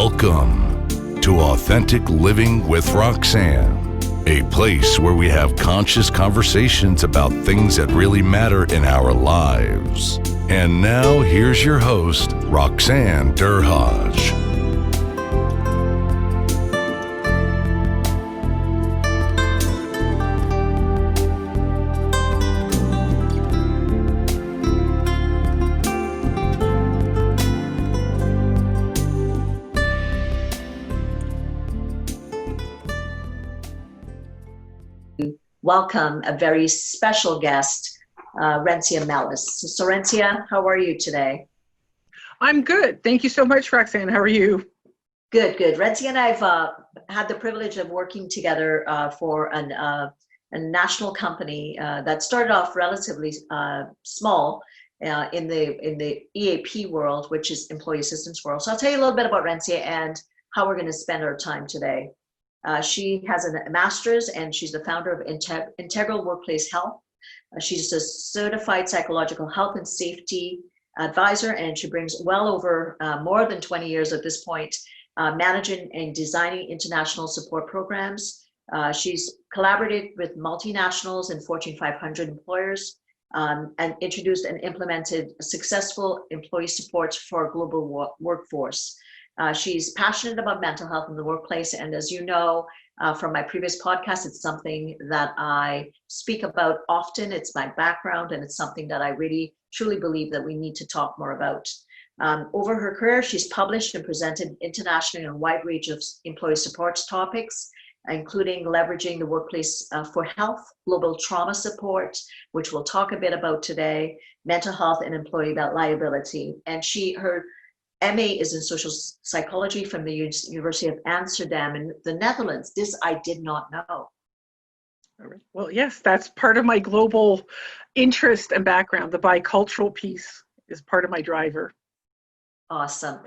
Welcome to Authentic Living with Roxanne, a place where we have conscious conversations about things that really matter in our lives. And now here's your host, Roxanne Derhaj. Welcome a very special guest, Rensia Melles. So Rensia, how are you today? I'm good. Thank you so much, Roxanne. How are you? Good, good. Rensia and I have had the privilege of working together for a national company that started off relatively small in the EAP world, which is Employee Assistance World. So I'll tell you a little bit about Rensia and how we're going to spend our time today. She has a master's and she's the founder of Integral Workplace Health. She's a certified psychological health and safety advisor, and she brings well over more than 20 years at this point managing and designing international support programs. She's collaborated with multinationals and Fortune 500 employers and introduced and implemented successful employee supports for a global workforce. She's passionate about mental health in the workplace, and as you know from my previous podcast, it's something that I speak about often. It's my background, and it's something that I really truly believe that we need to talk more about. Over her career, she's published and presented internationally on a wide range of employee support topics, including leveraging the workplace for health, global trauma support, which we'll talk a bit about today, mental health and employee liability. And her MA is in social psychology from the University of Amsterdam in the Netherlands. This I did not know. Well, yes, that's part of my global interest and background. The bicultural piece is part of my driver. Awesome.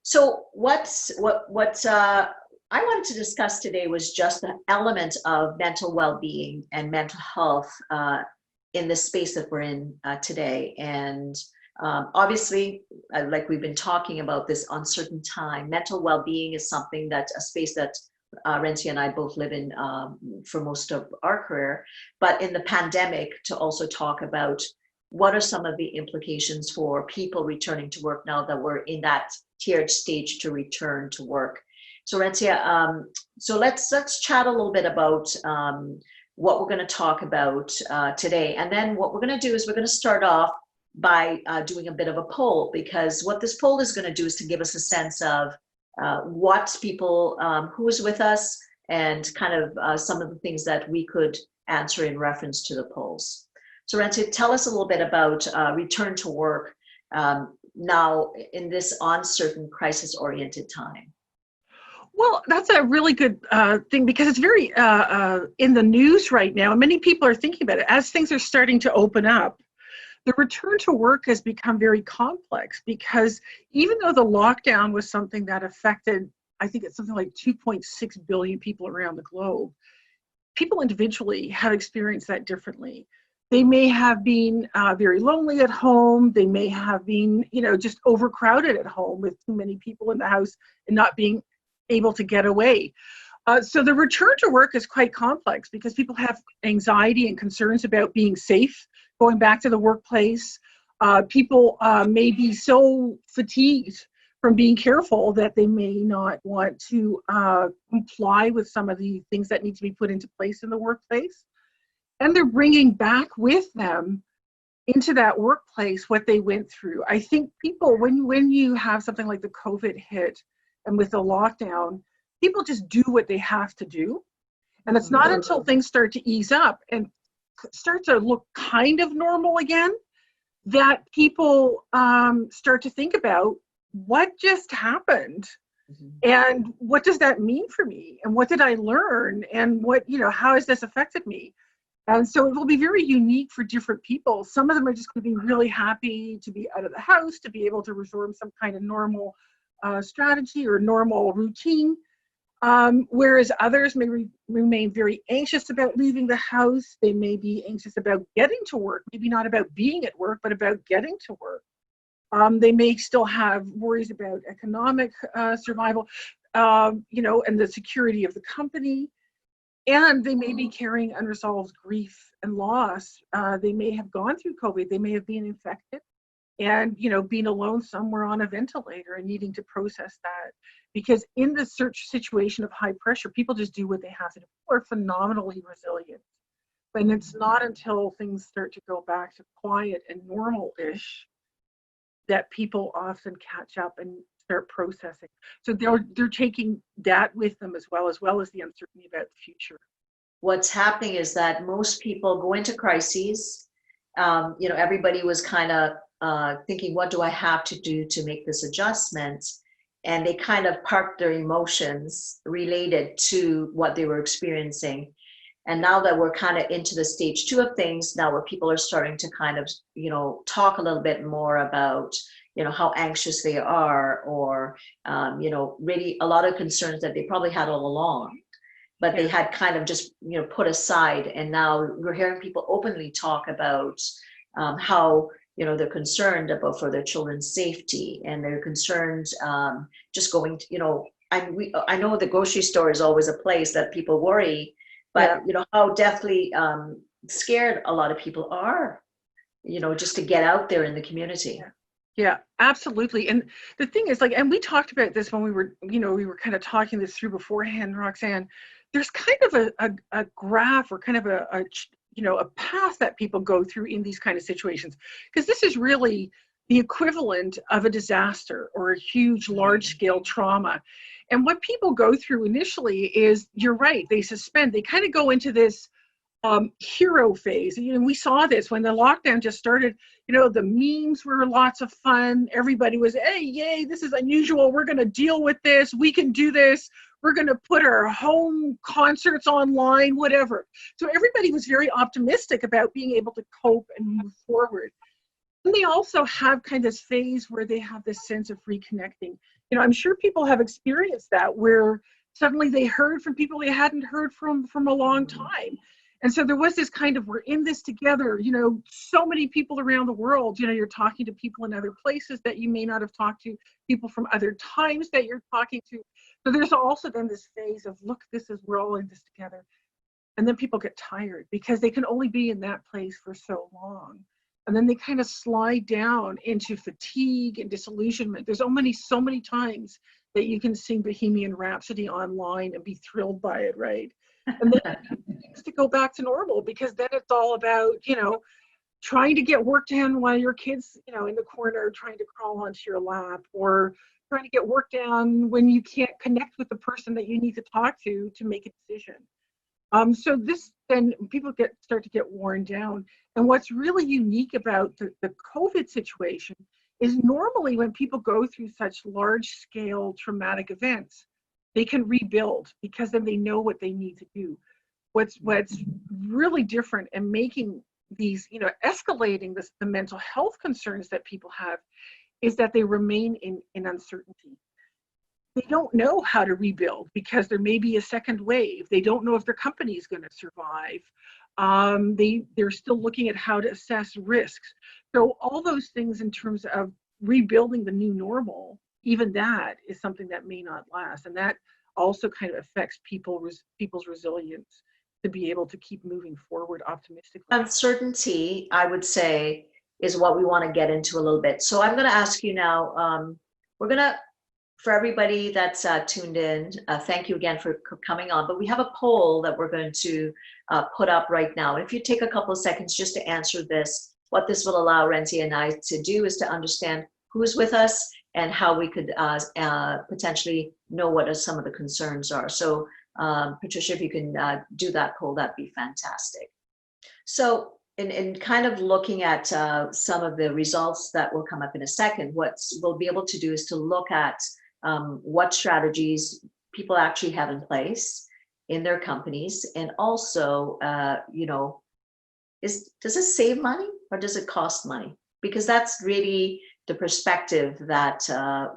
So what I wanted to discuss today was just the element of mental well-being and mental health in the space that we're in today. And obviously, like we've been talking about this uncertain time, mental well-being is something a space that Rensia and I both live in for most of our career, but in the pandemic to also talk about what are some of the implications for people returning to work now that we're in that tiered stage to return to work. So Rensia, so let's chat a little bit about what we're going to talk about today. And then what we're going to do is we're going to start off by doing a bit of a poll, because what this poll is going to do is to give us a sense of what people, who is with us, and kind of some of the things that we could answer in reference to the polls. So Rensia, tell us a little bit about return to work now in this uncertain, crisis-oriented time. Well, that's a really good thing, because it's very in the news right now. And many people are thinking about it as things are starting to open up. The return to work has become very complex, because even though the lockdown was something that affected, I think it's something like 2.6 billion people around the globe, people individually have experienced that differently. They may have been very lonely at home. They may have been, just overcrowded at home with too many people in the house and not being able to get away. So the return to work is quite complex, because people have anxiety and concerns about being safe, going back to the workplace. People may be so fatigued from being careful that they may not want to comply with some of the things that need to be put into place in the workplace. And they're bringing back with them into that workplace what they went through. I think people, when you have something like the COVID hit and with the lockdown, people just do what they have to do. And it's not until things start to ease up and start to look kind of normal again that people start to think about what just happened. And what does that mean for me? And what did I learn? And how has this affected me? And so it will be very unique for different people. Some of them are just going to be really happy to be out of the house, to be able to resume some kind of normal strategy or normal routine. Whereas others may remain very anxious about leaving the house. They may be anxious about getting to work, maybe not about being at work, but about getting to work. They may still have worries about economic survival, and the security of the company. And they may be carrying unresolved grief and loss. They may have gone through COVID. They may have been infected and, being alone somewhere on a ventilator and needing to process that. Because in the situation of high pressure, people just do what they have to do. People are phenomenally resilient. And it's not until things start to go back to quiet and normal-ish that people often catch up and start processing. So they're taking that with them as well as the uncertainty about the future. What's happening is that most people go into crises. Everybody was kind of thinking, what do I have to do to make this adjustment? And they kind of parked their emotions related to what they were experiencing. And now that we're kind of into the stage 2 of things, now where people are starting to kind of, talk a little bit more about, how anxious they are, or, really a lot of concerns that they probably had all along, but they had kind of just, put aside. And now we're hearing people openly talk about how, they're concerned about for their children's safety, and they're concerned just going to, I know the grocery store is always a place that people worry, but how deathly scared a lot of people are, just to get out there in the community. Yeah, absolutely. And the thing is, and we talked about this when we were kind of talking this through beforehand, Roxanne. There's kind of a graph, or kind of a path that people go through in these kind of situations, because this is really the equivalent of a disaster or a huge, large-scale trauma. And what people go through initially is, you're right, they kind of go into this hero phase. We saw this when the lockdown just started. The memes were lots of fun. Everybody was, hey, yay, this is unusual. We're going to deal with this. We can do this. We're going to put our home concerts online, whatever. So everybody was very optimistic about being able to cope and move forward. And they also have kind of this phase where they have this sense of reconnecting. I'm sure people have experienced that, where suddenly they heard from people they hadn't heard from a long time. And so there was this kind of, we're in this together, so many people around the world, you're talking to people in other places that you may not have talked to, people from other times that you're talking to. So there's also then this phase of, look, we're all in this together. And then people get tired because they can only be in that place for so long. And then they kind of slide down into fatigue and disillusionment. There's so many times that you can sing Bohemian Rhapsody online and be thrilled by it, right? And then it's to go back to normal, because then it's all about, trying to get work done while your kid's, in the corner trying to crawl onto your lap, or trying to get work done when you can't connect with the person that you need to talk to make a decision. So then people start to get worn down. And what's really unique about the COVID situation is, normally when people go through such large scale traumatic events, they can rebuild, because then they know what they need to do. What's really different and making these, escalating the mental health concerns that people have, is that they remain in uncertainty. They don't know how to rebuild, because there may be a second wave. They don't know if their company is going to survive. They're still looking at how to assess risks. So all those things in terms of rebuilding the new normal, even that is something that may not last. And that also kind of affects people's resilience to be able to keep moving forward optimistically. Uncertainty, I would say, is what we want to get into a little bit. So I'm going to ask you now, for everybody that's tuned in, thank you again for coming on, but we have a poll that we're going to put up right now. If you take a couple of seconds just to answer this, what this will allow Rensia and I to do is to understand who's with us and how we could potentially know what some of the concerns are. So Patricia, if you can do that poll, that'd be fantastic. So in kind of looking at some of the results that will come up in a second, what we'll be able to do is to look at what strategies people actually have in place in their companies. And also, does it save money or does it cost money? Because that's really the perspective that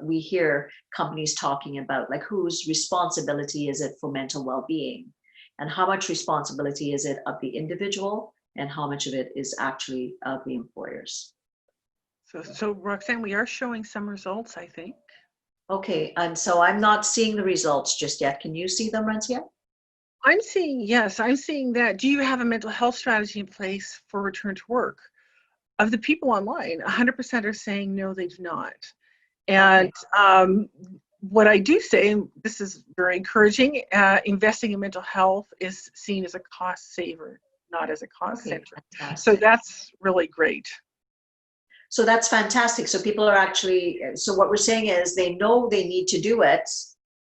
we hear companies talking about, like whose responsibility is it for mental well-being, and how much responsibility is it of the individual, and how much of it is actually of the employers. So Roxanne, we are showing some results, I think. Okay, and so I'm not seeing the results just yet. Can you see them, Rensia? Yes, I'm seeing that. Do you have a mental health strategy in place for return to work? Of the people online, 100% are saying no, they do not. And what I do say, and this is very encouraging, investing in mental health is seen as a cost saver, not as a cost center. So that's really great. So that's fantastic. So people are actually, so what we're saying is they know they need to do it.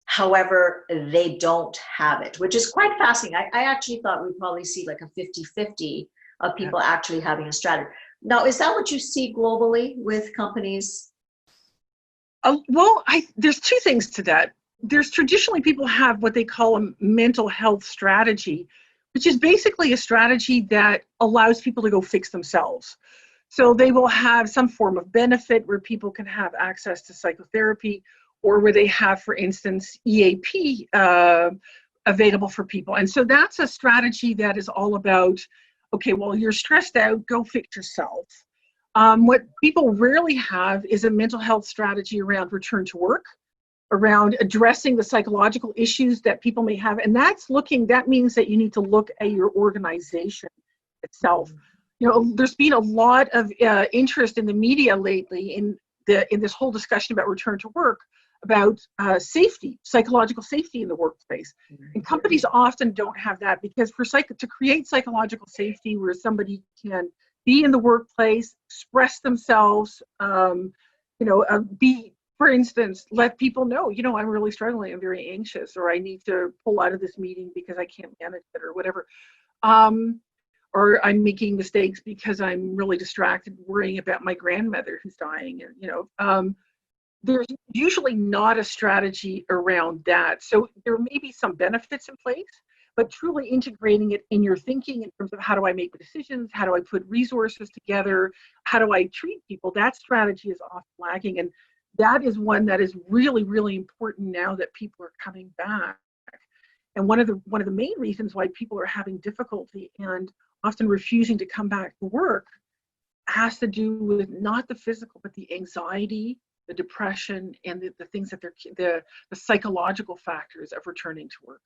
However, they don't have it, which is quite fascinating. I actually thought we'd probably see like a 50-50 of people actually having a strategy. Now, is that what you see globally with companies? Well, there's two things to that. There's traditionally people have what they call a mental health strategy, which is basically a strategy that allows people to go fix themselves. So they will have some form of benefit where people can have access to psychotherapy, or where they have, for instance, EAP available for people. And so that's a strategy that is all about, okay, well, you're stressed out, go fix yourself. What people rarely have is a mental health strategy around return to work, around addressing the psychological issues that people may have. And that means that you need to look at your organization itself. You know, there's been a lot of interest in the media lately in this whole discussion about return to work, about safety, psychological safety in the workplace. And companies often don't have that, because to create psychological safety where somebody can be in the workplace, express themselves, for instance, let people know, I'm really struggling, I'm very anxious, or I need to pull out of this meeting because I can't manage it, or whatever. Or I'm making mistakes because I'm really distracted worrying about my grandmother who's dying. And, there's usually not a strategy around that. So there may be some benefits in place, but truly integrating it in your thinking in terms of how do I make decisions, how do I put resources together, how do I treat people, that strategy is often lacking. And that is one that is really, really important now that people are coming back. And one of the main reasons why people are having difficulty and often refusing to come back to work has to do with not the physical, but the anxiety, the depression, and the things that the psychological factors of returning to work.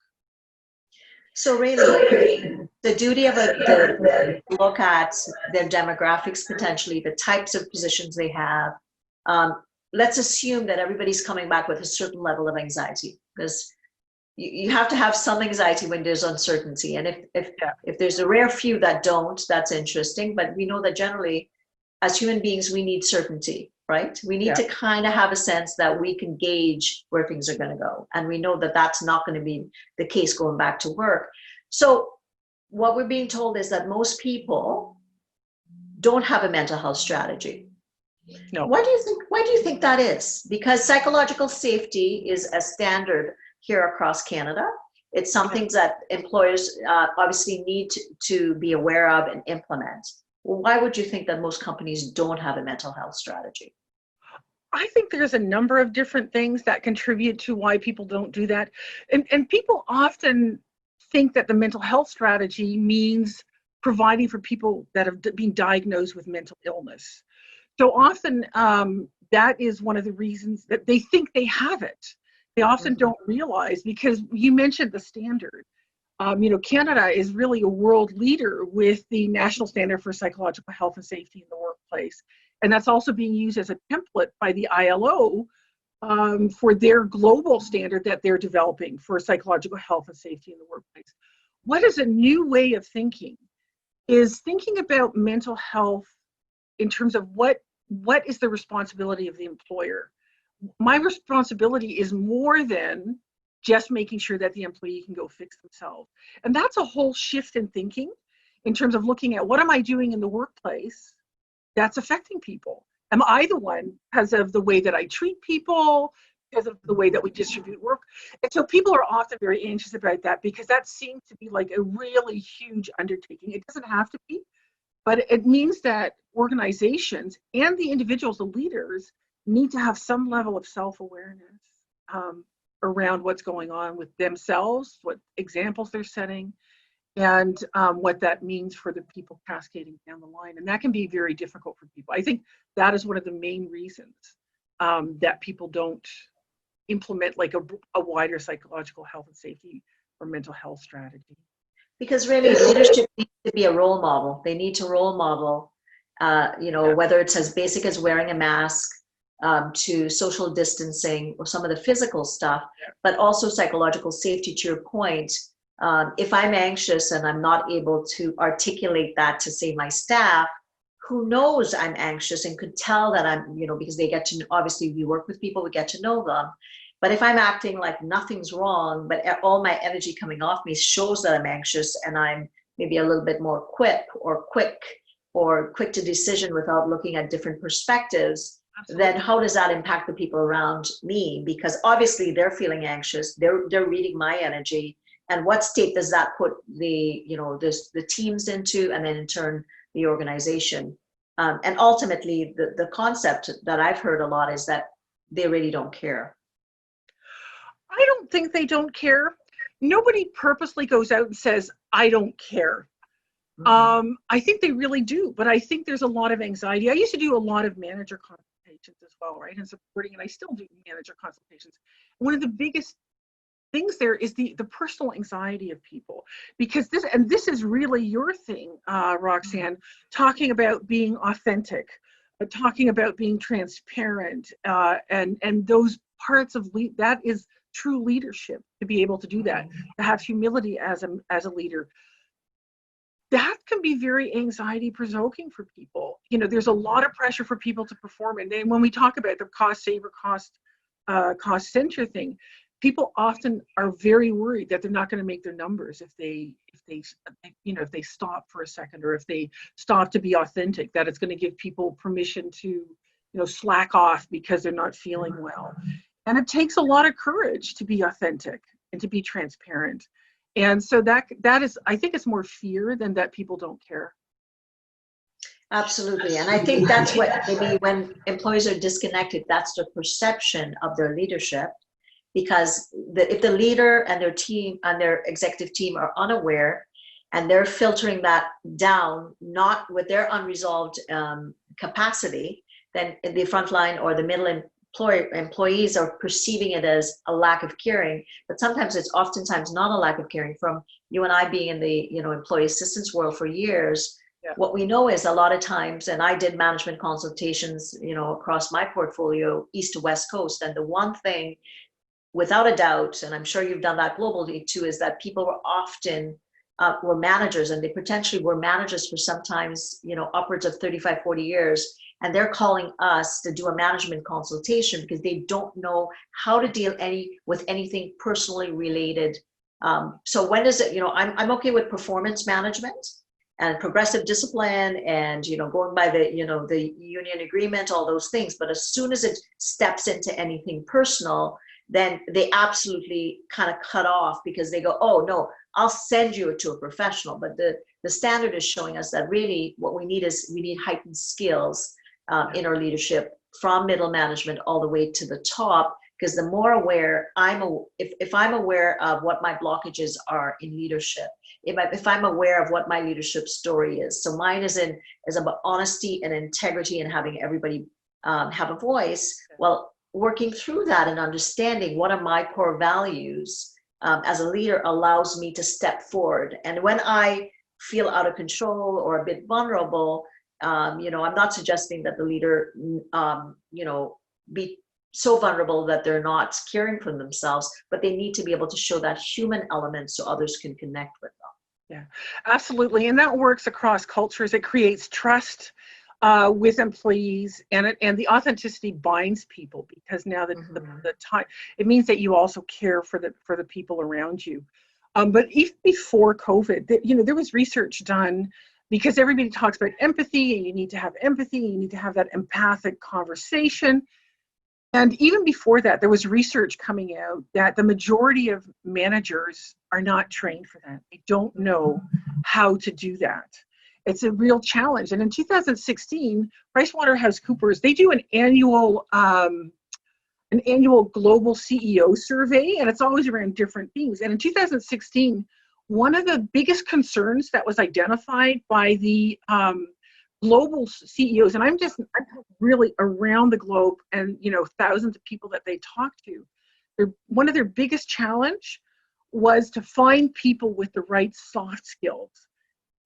So really, the duty of the look at their demographics, potentially the types of positions they have. Let's assume that everybody's coming back with a certain level of anxiety, because you have to have some anxiety when there's uncertainty. And if there's a rare few that don't, that's interesting. But we know that generally, as human beings, we need certainty, right? We need to kind of have a sense that we can gauge where things are going to go. And we know that that's not going to be the case going back to work. So what we're being told is that most people don't have a mental health strategy. No. Why do you think that is? Because psychological safety is a standard here across Canada. It's something that employers obviously need to be aware of and implement. Well, why would you think that most companies don't have a mental health strategy? I think there's a number of different things that contribute to why people don't do that. And people often think that the mental health strategy means providing for people that have been diagnosed with mental illness. So often that is one of the reasons that they think they have it. They often don't realize, because you mentioned the standard. Canada is really a world leader with the National Standard for Psychological Health and Safety in the Workplace. And that's also being used as a template by the ILO for their global standard that they're developing for psychological health and safety in the workplace. What is a new way of thinking is thinking about mental health in terms of what is the responsibility of the employer. My responsibility is more than just making sure that the employee can go fix themselves. And that's a whole shift in thinking in terms of looking at what am I doing in the workplace that's affecting people? Am I the one because of the way that I treat people, because of the way that we distribute work? And so people are often very anxious about that, because that seems to be like a really huge undertaking. It doesn't have to be, but it means that organizations and the individuals, the leaders, need to have some level of self-awareness around what's going on with themselves, what examples they're setting, and what that means for the people cascading down the line. And that can be very difficult for people. I think that is one of the main reasons that people don't implement like a wider psychological health and safety or mental health strategy. Because really, leadership needs to be a role model. They need to role model, whether it's as basic as wearing a mask, to social distancing or some of the physical stuff, but also psychological safety, to your point. If I'm anxious and I'm not able to articulate that to, say, my staff, who knows I'm anxious and could tell that I'm, because they get to, obviously we work with people, we get to know them. But if I'm acting like nothing's wrong, but all my energy coming off me shows that I'm anxious, and I'm maybe a little bit more quick to decision without looking at different perspectives, Absolutely. Then how does that impact the people around me? Because obviously they're feeling anxious, they're reading my energy, and what state does that put the teams into, and then in turn the organization? And ultimately, the concept that I've heard a lot is that they really don't care. I don't think they don't care. Nobody purposely goes out and says, I don't care. Mm-hmm. I think they really do, but I think there's a lot of anxiety. I used to do a lot of manager consultations as well, right? And supporting, and I still do manager consultations. One of the biggest things there is the personal anxiety of people, because this is really your thing, Roxanne, talking about being authentic, talking about being transparent, and those parts of that is true leadership, to be able to do that, to have humility as a leader. That can be very anxiety provoking for people. There's a lot of pressure for people to perform. And then when we talk about the cost saver, cost center thing, people often are very worried that they're not going to make their numbers if they stop for a second, or if they stop to be authentic, that it's going to give people permission to, slack off because they're not feeling well. And it takes a lot of courage to be authentic and to be transparent. And so that is, I think it's more fear than that people don't care. Absolutely. And I think that's what, maybe when employees are disconnected, that's the perception of their leadership. Because if the leader and their team and their executive team are unaware, and they're filtering that down, not with their unresolved capacity, then the frontline or the middle employees are perceiving it as a lack of caring. But sometimes it's oftentimes not a lack of caring. From you and I being in the employee assistance world for years, what we know is a lot of times, and I did management consultations across my portfolio, east to west coast, and the one thing, without a doubt, and I'm sure you've done that globally too, is that people were often were managers, and they potentially were managers for sometimes upwards of 35, 40 years. And they're calling us to do a management consultation because they don't know how to deal with anything personally related. So when is it, I'm okay with performance management and progressive discipline and, going by the union agreement, all those things. But as soon as it steps into anything personal, then they absolutely kind of cut off, because they go, oh no, I'll send you to a professional. But the standard is showing us that really what we need heightened skills in our leadership, from middle management all the way to the top. Because the more aware if I'm aware of what my blockages are in leadership, if I'm aware of what my leadership story is, so mine is about honesty and integrity and having everybody have a voice. Well, working through that and understanding what are my core values as a leader allows me to step forward. And when I feel out of control or a bit vulnerable, I'm not suggesting that the leader, be so vulnerable that they're not caring for themselves, but they need to be able to show that human element so others can connect with them. Yeah, absolutely. And that works across cultures. It creates trust with employees, and the authenticity binds people, because now the time, it means that you also care for the people around you. But even before COVID, there was research done, because everybody talks about empathy, and you need to have empathy, and you need to have that empathic conversation. And even before that, there was research coming out that the majority of managers are not trained for that. They don't know how to do that. It's a real challenge. And in 2016, PricewaterhouseCoopers, they do an annual global CEO survey, and it's always around different things. And in 2016, one of the biggest concerns that was identified by the global CEOs, and I'm really around the globe, and thousands of people that they talk to, one of their biggest challenge was to find people with the right soft skills.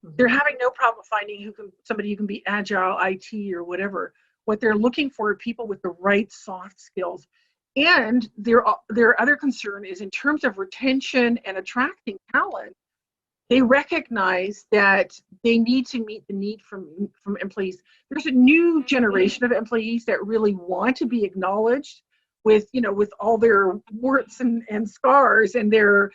They're having no problem finding somebody who can be agile, IT, or whatever. What they're looking for are people with the right soft skills. And their other concern is in terms of retention and attracting talent. They recognize that they need to meet the need from employees. There's a new generation of employees that really want to be acknowledged with all their warts and scars and their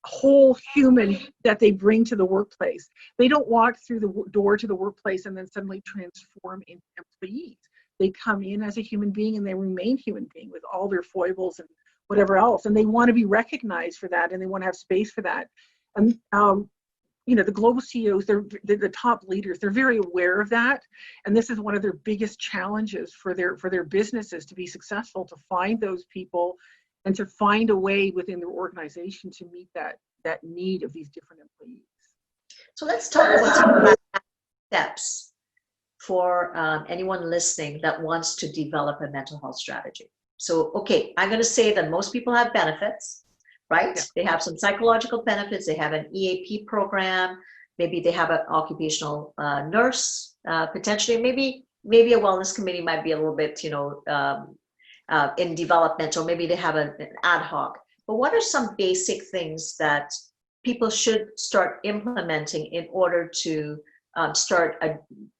whole human that they bring to the workplace. They don't walk through the door to the workplace and then suddenly transform into employees. They come in as a human being and they remain human being with all their foibles and whatever else. And they want to be recognized for that, and they want to have space for that. And the global CEOs, they're the top leaders. They're very aware of that, and this is one of their biggest challenges for their businesses to be successful, to find those people and to find a way within their organization to meet that need of these different employees. So let's talk about some steps for anyone listening that wants to develop a mental health strategy. So, okay, I'm going to say that most people have benefits, right? Yeah. They have some psychological benefits. They have an EAP program. Maybe they have an occupational nurse, potentially. Maybe a wellness committee might be a little bit, in developmental. Maybe they have an ad hoc. But what are some basic things that people should start implementing in order to start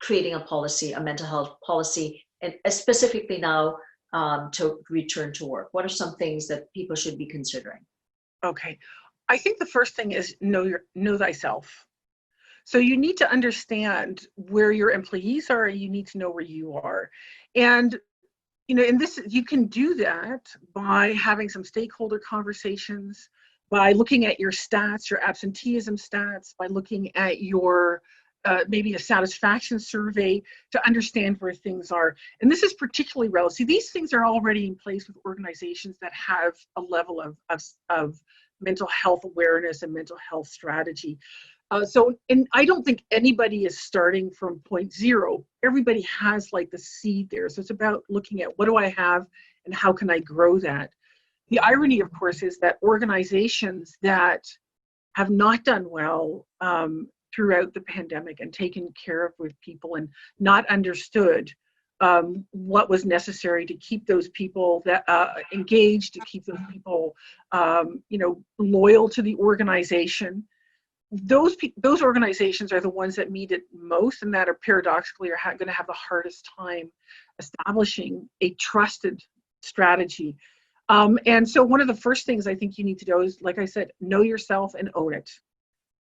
creating a policy, a mental health policy, and specifically now to return to work? What are some things that people should be considering? Okay, I think the first thing is know thyself. So you need to understand where your employees are. You need to know where you are, and in this, you can do that by having some stakeholder conversations, by looking at your stats, your absenteeism stats, by looking at your maybe a satisfaction survey to understand where things are. And this is particularly relevant. See, these things are already in place with organizations that have a level of mental health awareness and mental health strategy. And I don't think anybody is starting from point zero. Everybody has like the seed there. So it's about looking at what do I have and how can I grow that? The irony, of course, is that organizations that have not done well throughout the pandemic and taken care of with people and not understood what was necessary to keep those people that engaged, to keep those people loyal to the organization. Those organizations are the ones that need it most, and that are paradoxically going to have the hardest time establishing a trusted strategy. And so one of the first things I think you need to do is, like I said, know yourself and own it.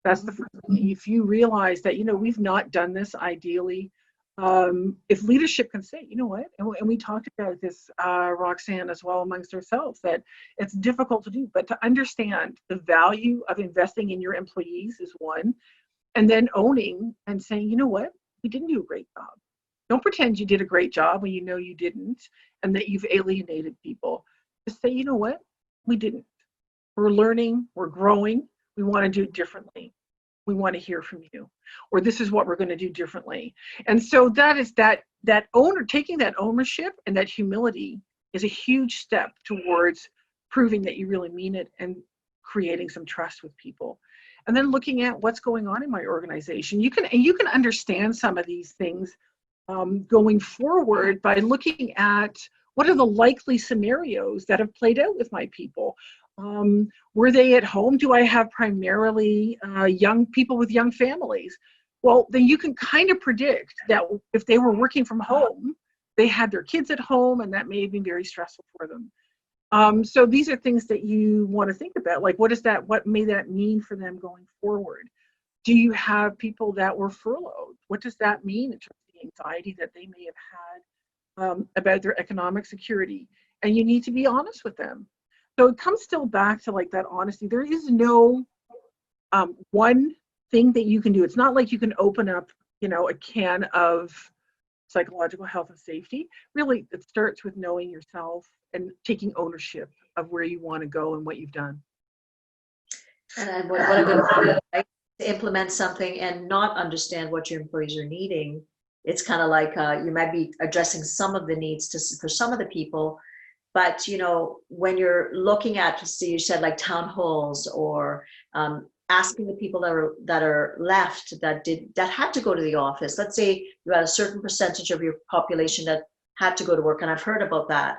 That's the first thing. If you realize that, we've not done this ideally, if leadership can say, you know what, and we talked about this, Roxanne, as well amongst ourselves, that it's difficult to do, but to understand the value of investing in your employees is one, and then owning and saying, you know what, we didn't do a great job. Don't pretend you did a great job when you know you didn't, and that you've alienated people. Just say, you know what, we didn't. We're learning, we're growing, we want to do it differently. We want to hear from you, or this is what we're going to do differently. And so that is that taking that ownership and that humility is a huge step towards proving that you really mean it and creating some trust with people. And then looking at what's going on in my organization. You can understand some of these things going forward by looking at what are the likely scenarios that have played out with my people. Were they at home? Do I have primarily young people with young families? Well, then you can kind of predict that if they were working from home, they had their kids at home, and that may have been very stressful for them. So these are things that you want to think about, like what may that mean for them going forward? Do you have people that were furloughed? What does that mean in terms of the anxiety that they may have had about their economic security? And you need to be honest with them. So it comes still back to like that honesty. There is no one thing that you can do. It's not like you can open up, a can of psychological health and safety. Really, it starts with knowing yourself and taking ownership of where you want to go and what you've done. And what a good point, right? To implement something and not understand what your employees are needing. It's kind of like you might be addressing some of the needs for some of the people, but when you're looking at, see, you said like town halls or asking the people that are left that had to go to the office. Let's say you had a certain percentage of your population that had to go to work, and I've heard about that.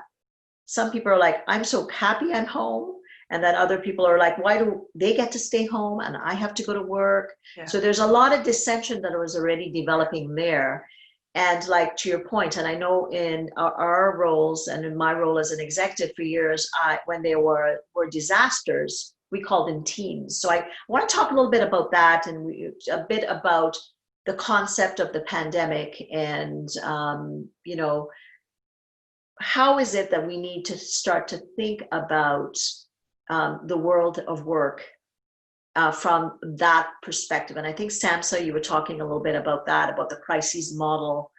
Some people are like, I'm so happy I'm home. And then other people are like, why do they get to stay home and I have to go to work? Yeah. So there's a lot of dissension that was already developing there. And like to your point, and I know in our roles and in my role as an executive for years, when there were disasters, we called in teams. So I want to talk a little bit about that and a bit about the concept of the pandemic and, how is it that we need to start to think about the world of work from that perspective? And I think, Samsa, you were talking a little bit about that, about the crises model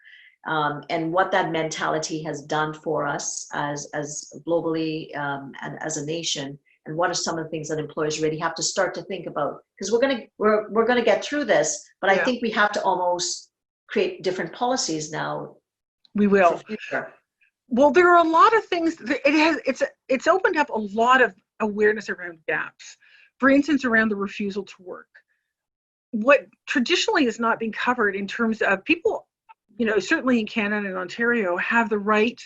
and what that mentality has done for us as globally and as a nation. And what are some of the things that employers really have to start to think about? Because we're gonna get through this, but I think we have to almost create different policies now. We will. For future. Well, there are a lot of things. It's opened up a lot of awareness around gaps. For instance, around the refusal to work. What traditionally is not being covered in terms of people, certainly in Canada and Ontario, have the right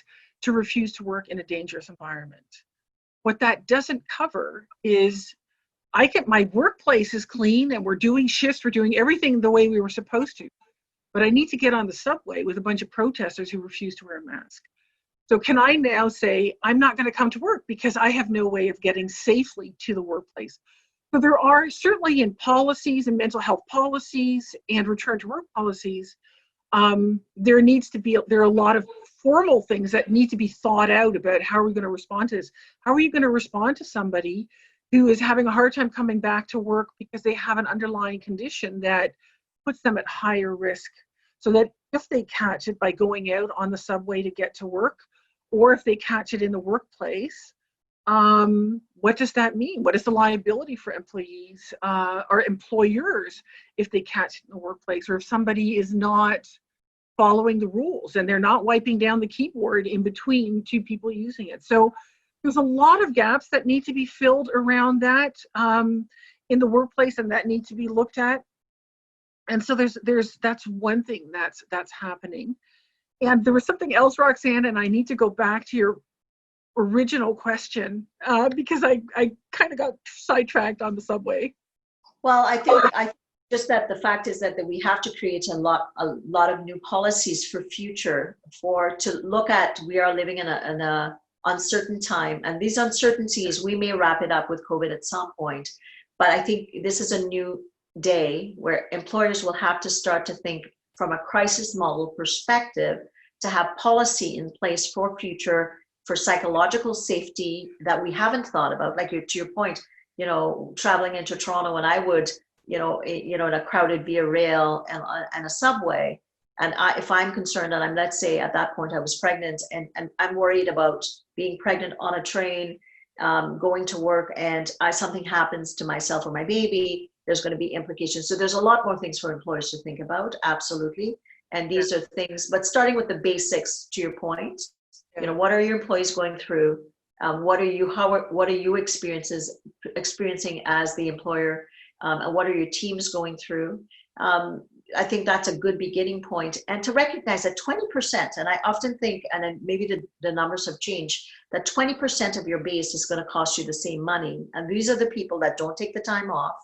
to refuse to work in a dangerous environment. What that doesn't cover is my workplace is clean and we're doing shifts, we're doing everything the way we were supposed to, but I need to get on the subway with a bunch of protesters who refuse to wear a mask. So can I now say, I'm not going to come to work because I have no way of getting safely to the workplace? So there are certainly in policies and mental health policies and return to work policies, there are a lot of formal things that need to be thought out about how are we going to respond to this? How are you going to respond to somebody who is having a hard time coming back to work because they have an underlying condition that puts them at higher risk? So that if they catch it by going out on the subway to get to work, or if they catch it in the workplace, what does that mean? What is the liability for employees or employers if they catch it in the workplace, or if somebody is not following the rules and they're not wiping down the keyboard in between two people using it? So there's a lot of gaps that need to be filled around that in the workplace, and that need to be looked at. And so that's one thing that's happening. And there was something else, Roxanne, and I need to go back to your original question because I kind of got sidetracked on the subway. Well, I think just that the fact is that we have to create a lot of new policies for future to look at. We are living in a uncertain time, and these uncertainties, we may wrap it up with COVID at some point, but I think this is a new day where employers will have to start to think from a crisis model perspective to have policy in place for future, for psychological safety that we haven't thought about. Like to your point, traveling into Toronto, and I would, in a crowded via rail and a subway. And if I'm concerned, and let's say at that point I was pregnant, and I'm worried about being pregnant on a train, going to work, and something happens to myself or my baby, there's going to be implications. So there's a lot more things for employers to think about, absolutely. And these are things, but starting with the basics, to your point, what are your employees going through? What are you experiencing as the employer? And what are your teams going through? I think that's a good beginning point. And to recognize that 20%, and I often think, and then maybe the numbers have changed, that 20% of your base is going to cost you the same money. And these are the people that don't take the time off.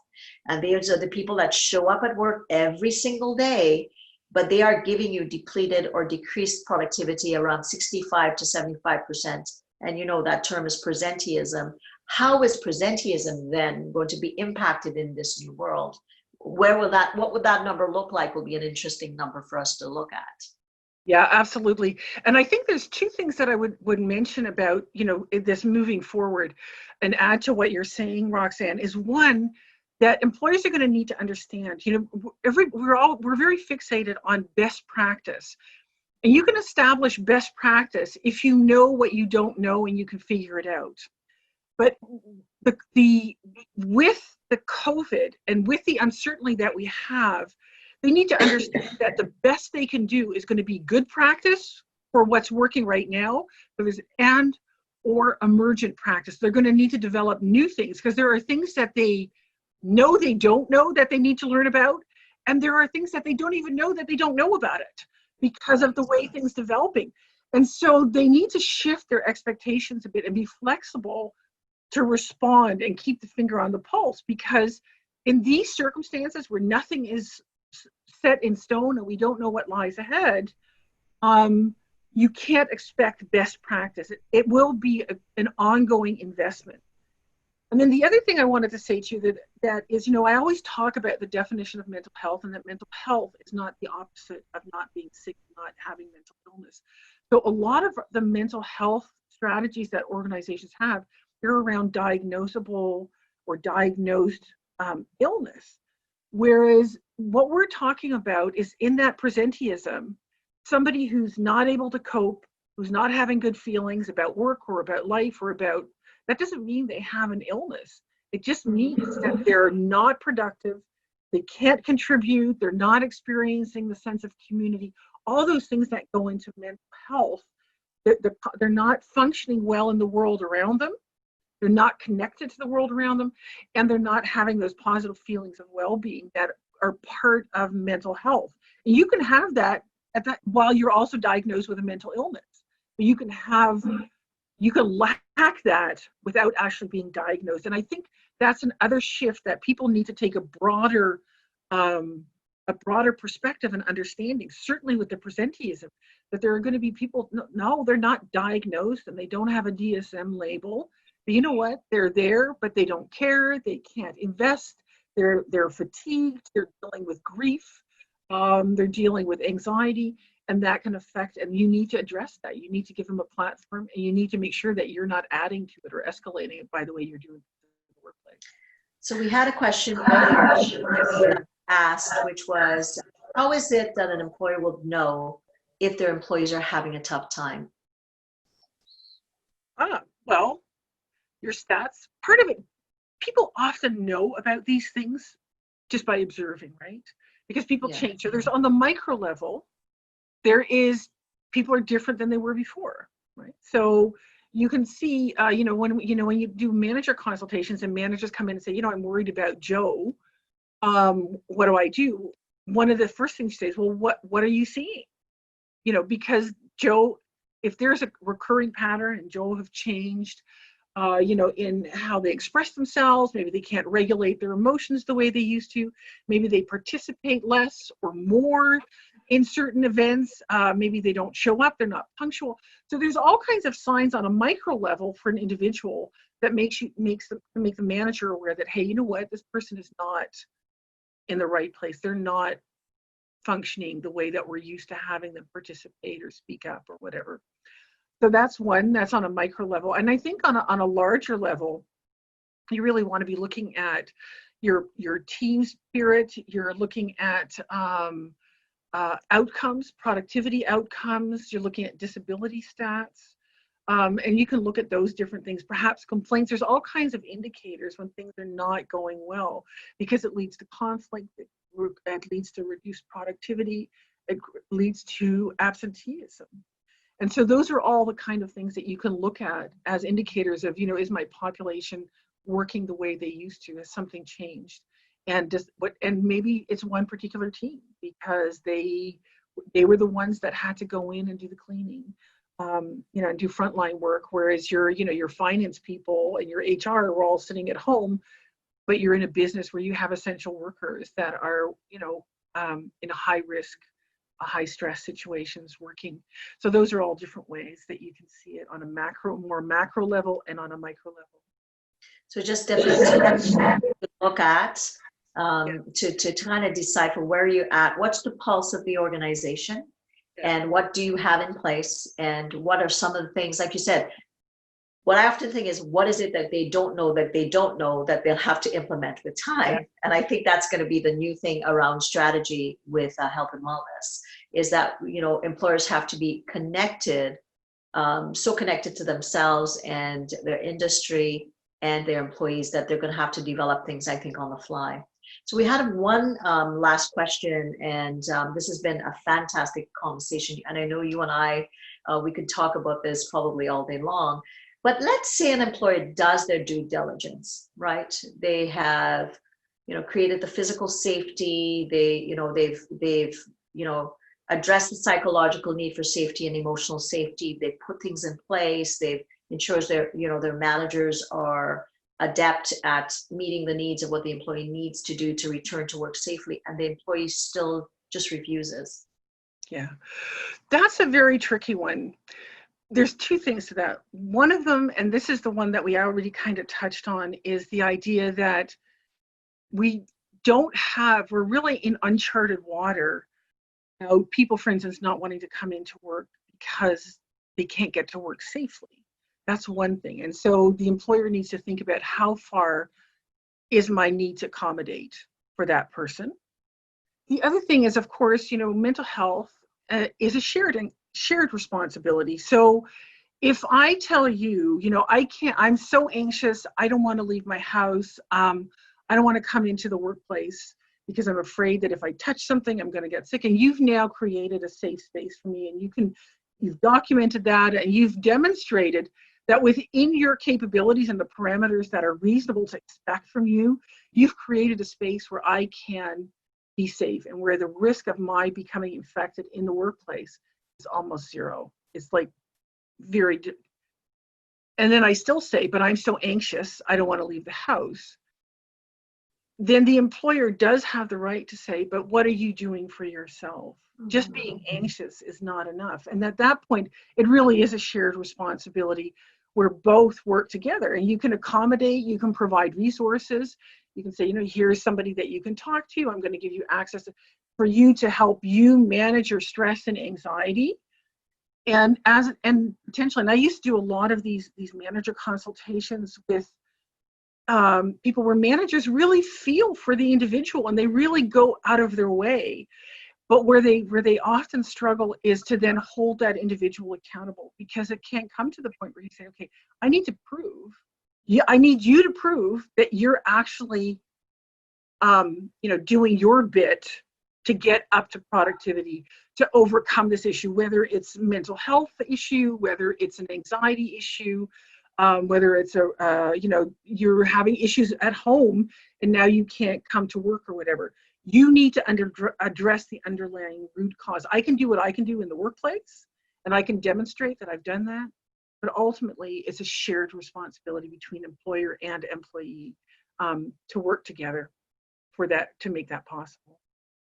And these are the people that show up at work every single day, but they are giving you depleted or decreased productivity around 65 to 75%. And that term is presenteeism. How is presenteeism then going to be impacted in this new world? What would that number look like will be an interesting number for us to look at. Yeah, absolutely. And I think there's two things that I would mention about, this moving forward and add to what you're saying, Roxanne, is one, that employers are going to need to understand, we're very fixated on best practice. And you can establish best practice if you know what you don't know and you can figure it out. But with the COVID and with the uncertainty that we have, they need to understand that the best they can do is going to be good practice for what's working right now, and or emergent practice. They're going to need to develop new things because there are things that they know they don't know that they need to learn about, and there are things that they don't even know that they don't know about it because of the way things developing. And so they need to shift their expectations a bit and be flexible to respond and keep the finger on the pulse, because in these circumstances where nothing is set in stone and we don't know what lies ahead, you can't expect best practice. It will be an ongoing investment. And then the other thing I wanted to say to you that is, I always talk about the definition of mental health, and that mental health is not the opposite of not being sick, not having mental illness. So a lot of the mental health strategies that organizations have, they're around diagnosable or diagnosed illness. Whereas what we're talking about is in that presenteeism, somebody who's not able to cope, who's not having good feelings about work or about life or about, that doesn't mean they have an illness. It just means that they're not productive, they can't contribute, they're not experiencing the sense of community, all those things that go into mental health. They're not functioning well in the world around them, they're not connected to the world around them, and they're not having those positive feelings of well-being that are part of mental health. And you can have that while you're also diagnosed with a mental illness. But you can lack that without actually being diagnosed. And I think that's another shift that people need to take a broader perspective and understanding, certainly with the presenteeism, that there are going to be people, no, they're not diagnosed and they don't have a DSM label. But you know what? They're there, but they don't care. They can't invest. They're fatigued. They're dealing with grief. They're dealing with anxiety, and that can affect, and you need to address that. You need to give them a platform, and you need to make sure that you're not adding to it or escalating it by the way you're doing it in the workplace. So we had a question earlier asked, which was, how is it that an employer will know if their employees are having a tough time? Well, your stats, part of it, people often know about these things just by observing, right? Because people change. So there's on the micro level, people are different than they were before, right? So you can see, when you do manager consultations and managers come in and say, I'm worried about Joe, what do I do? One of the first things you say is, well, what are you seeing? Because Joe, if there's a recurring pattern and Joe have changed, in how they express themselves, maybe they can't regulate their emotions the way they used to, maybe they participate less or more in certain events, maybe they don't show up, they're not punctual. So there's all kinds of signs on a micro level for an individual that make the manager aware that, hey, you know what, this person is not in the right place. They're not functioning the way that we're used to having them participate or speak up or whatever. So that's on a micro level. And I think on a larger level, you really want to be looking at your team spirit. You're looking at outcomes, productivity outcomes. You're looking at disability stats. And you can look at those different things, perhaps complaints. There's all kinds of indicators when things are not going well, because it leads to conflict, it leads to reduced productivity, it leads to absenteeism. And so those are all the kind of things that you can look at as indicators of, is my population working the way they used to? Has something changed? And maybe it's one particular team because they were the ones that had to go in and do the cleaning, and do frontline work, whereas your finance people and your HR are all sitting at home, but you're in a business where you have essential workers that are, in a high risk, high stress situations working. So those are all different ways that you can see it on a more macro level and on a micro level. So just different to look at, to kind of decipher where you're at, what's the pulse of the organization, and what do you have in place, and what are some of the things, like you said, what I often think is, what is it that they don't know that they'll have to implement with time? Yeah. And I think that's going to be the new thing around strategy with health and wellness, is that, employers have to be connected, so connected to themselves and their industry and their employees that they're going to have to develop things, I think, on the fly. So we had one last question, and this has been a fantastic conversation. And I know you and I, we could talk about this probably all day long. But let's say an employer does their due diligence, right? They have, created the physical safety. They've addressed the psychological need for safety and emotional safety. They've put things in place. They've ensures their managers are adept at meeting the needs of what the employee needs to do to return to work safely, and the employee still just refuses. Yeah, that's a very tricky one. There's two things to that. One of them, and this is the one that we already kind of touched on, is the idea that we're really in uncharted water. People, for instance, not wanting to come into work because they can't get to work safely. That's one thing. And so the employer needs to think about how far is my need to accommodate for that person. The other thing is, of course, mental health is a shared responsibility. So if I tell you, I'm so anxious, I don't want to leave my house, I don't want to come into the workplace because I'm afraid that if I touch something, I'm going to get sick. And you've now created a safe space for me, and you've documented that, and you've demonstrated that within your capabilities and the parameters that are reasonable to expect from you, you've created a space where I can be safe and where the risk of my becoming infected in the workplace is almost zero. It's like and then I still say, but I'm so anxious, I don't want to leave the house. Then the employer does have the right to say, but what are you doing for yourself? Just being anxious is not enough. And at that point, it really is a shared responsibility where both work together, and you can accommodate, you can provide resources. You can say, here's somebody that you can talk to. I'm going to give you access for you to help you manage your stress and anxiety. And potentially, and I used to do a lot of these manager consultations with people where managers really feel for the individual and they really go out of their way. But where they often struggle is to then hold that individual accountable, because it can't come to the point where you say, okay, I need you to prove that you're actually, doing your bit to get up to productivity, to overcome this issue, whether it's a mental health issue, whether it's an anxiety issue, whether it's you're having issues at home and now you can't come to work or whatever. You need to address the underlying root cause. I can do what I can do in the workplace, and I can demonstrate that I've done that, but ultimately it's a shared responsibility between employer and employee to work together for that, to make that possible.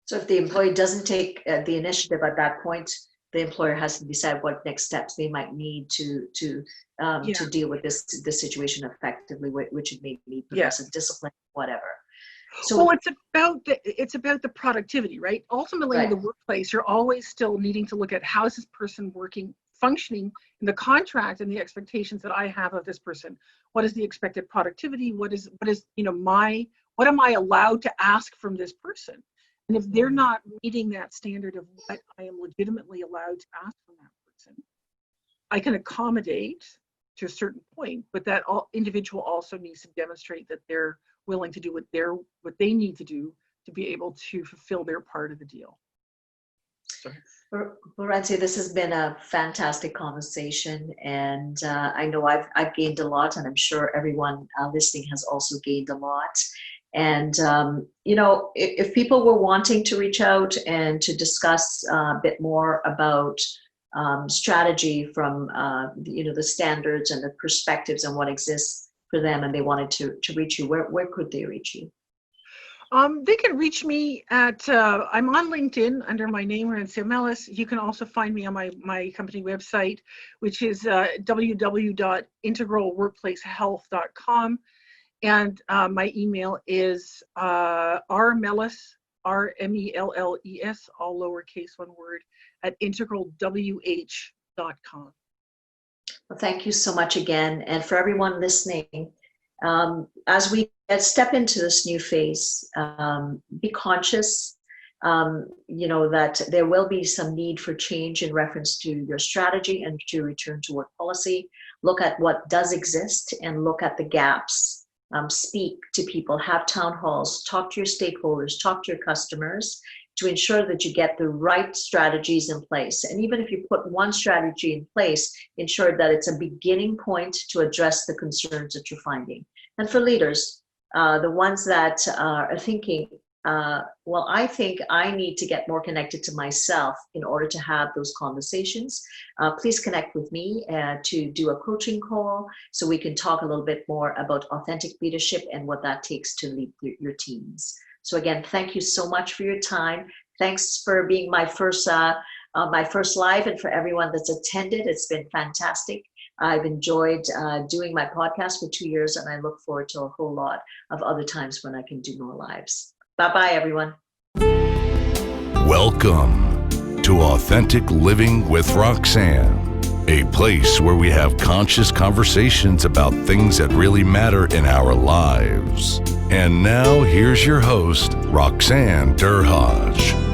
So if the employee doesn't take the initiative at that point, the employer has to decide what next steps they might need to deal with this situation effectively, which it may be progressive discipline, whatever. So it's about the productivity, right? Ultimately, in the workplace, you're always still needing to look at how is this person functioning in the contract and the expectations that I have of this person. What is the expected productivity? What am I allowed to ask from this person? And if they're not meeting that standard of what I am legitimately allowed to ask from that person, I can accommodate to a certain point, but that individual also needs to demonstrate that they're willing to do what they need to do to be able to fulfill their part of the deal. Rensia, this has been a fantastic conversation, and I know I've gained a lot, and I'm sure everyone listening has also gained a lot. And if people were wanting to reach out and to discuss a bit more about strategy from the standards and the perspectives and what exists for them, and they wanted to reach you, where could they reach you? They can reach me at, I'm on LinkedIn under my name, Rensia Melles. You can also find me on my company website, which is www.integralworkplacehealth.com. And my email is rmelles, RMELLES, all lowercase, one word, at integralwh.com. Well, thank you so much again. And for everyone listening, as we step into this new phase, be conscious, that there will be some need for change in reference to your strategy and to return to work policy. look at what does exist and look at the gaps. Speak to people, have town halls, talk to your stakeholders, talk to your customers to ensure that you get the right strategies in place. And even if you put one strategy in place, ensure that it's a beginning point to address the concerns that you're finding. And for leaders, the ones that are thinking, well, I think I need to get more connected to myself in order to have those conversations. Please connect with me to do a coaching call so we can talk a little bit more about authentic leadership and what that takes to lead your teams. So again, thank you so much for your time. Thanks for being my first live, and for everyone that's attended. It's been fantastic. I've enjoyed doing my podcast for 2 years, and I look forward to a whole lot of other times when I can do more lives. Bye-bye, everyone. Welcome to Authentic Living with Roxanne, a place where we have conscious conversations about things that really matter in our lives. And now here's your host, Roxanne Derhaj.